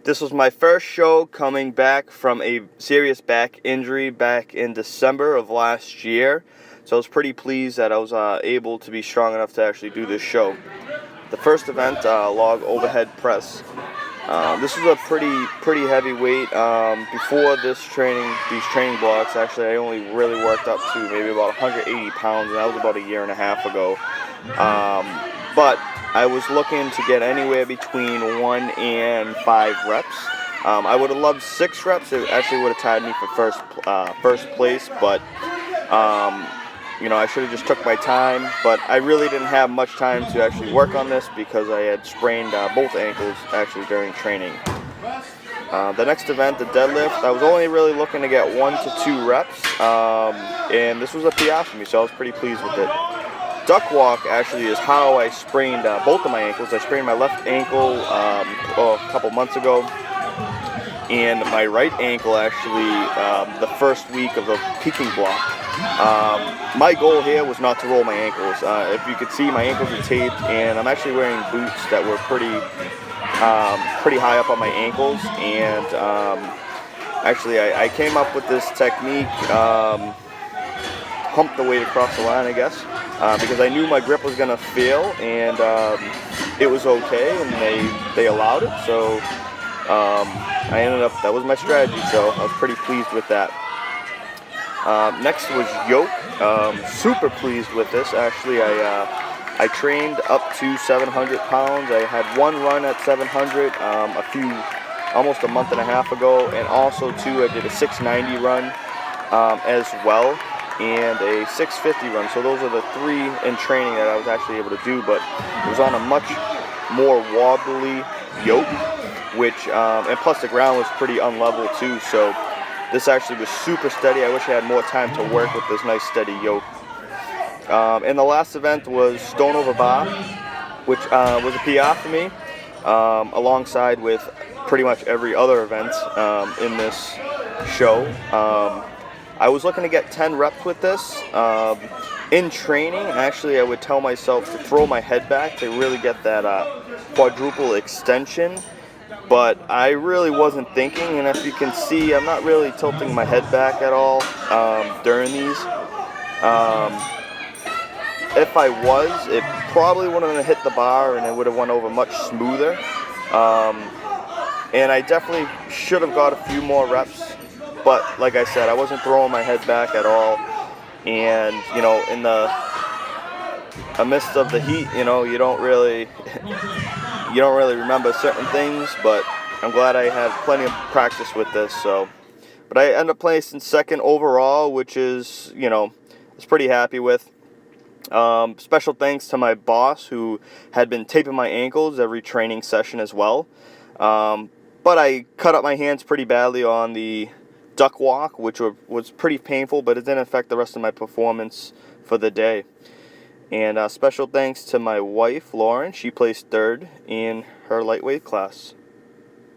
This was my first show coming back from a serious back injury back in December of last year. So I was pretty pleased that I was able to be strong enough to actually do this show. The first event, log overhead press. This was a pretty heavy weight. Before these training blocks, actually I only really worked up to maybe about 180 pounds, and that was about a year and a half ago. But I was looking to get anywhere between 1 and 5 reps. I would have loved 6 reps. It actually would have tied me for first place, but I should have just took my time. But I really didn't have much time to actually work on this because I had sprained both ankles actually during training. The next event, the deadlift, I was only really looking to get 1 to 2 reps, and this was a PR for me, so I was pretty pleased with it. Duck walk actually is how I sprained both of my ankles. I sprained my left ankle a couple months ago, and my right ankle actually the first week of the peaking block. My goal here was not to roll my ankles. If you could see, my ankles are taped, and I'm actually wearing boots that were pretty high up on my ankles. And actually, I came up with this technique, hump the weight across the line, I guess, because I knew my grip was going to fail, and it was okay, and they allowed it. So I ended up, that was my strategy, so I was pretty pleased with that. Next was Yoke. Super pleased with this. Actually, I trained up to 700 pounds. I had one run at 700 almost a month and a half ago, and also too I did a 690 run as well, and a 650 run. So those are the 3 in training that I was actually able to do, but it was on a much more wobbly yoke, which and plus the ground was pretty unlevel too, so this actually was super steady. I wish I had more time to work with this nice steady yoke. And the last event was stone over bar, which was a PR for me, alongside with pretty much every other event in this show. I was looking to get 10 reps with this. In training, actually, I would tell myself to throw my head back to really get that quadruple extension. But I really wasn't thinking, and if you can see, I'm not really tilting my head back at all during these. If I was, it probably wouldn't have hit the bar, and it would have went over much smoother. And I definitely should have got a few more reps, but like I said, I wasn't throwing my head back at all. And in the midst of the heat, you don't really remember certain things, but I'm glad I had plenty of practice with this. So, but I ended up placing second overall, which is, I was pretty happy with. Special thanks to my boss, who had been taping my ankles every training session as well. But I cut up my hands pretty badly on the duck walk, which was pretty painful, but it didn't affect the rest of my performance for the day. And special thanks to my wife, Lauren. She placed 3rd in her lightweight class.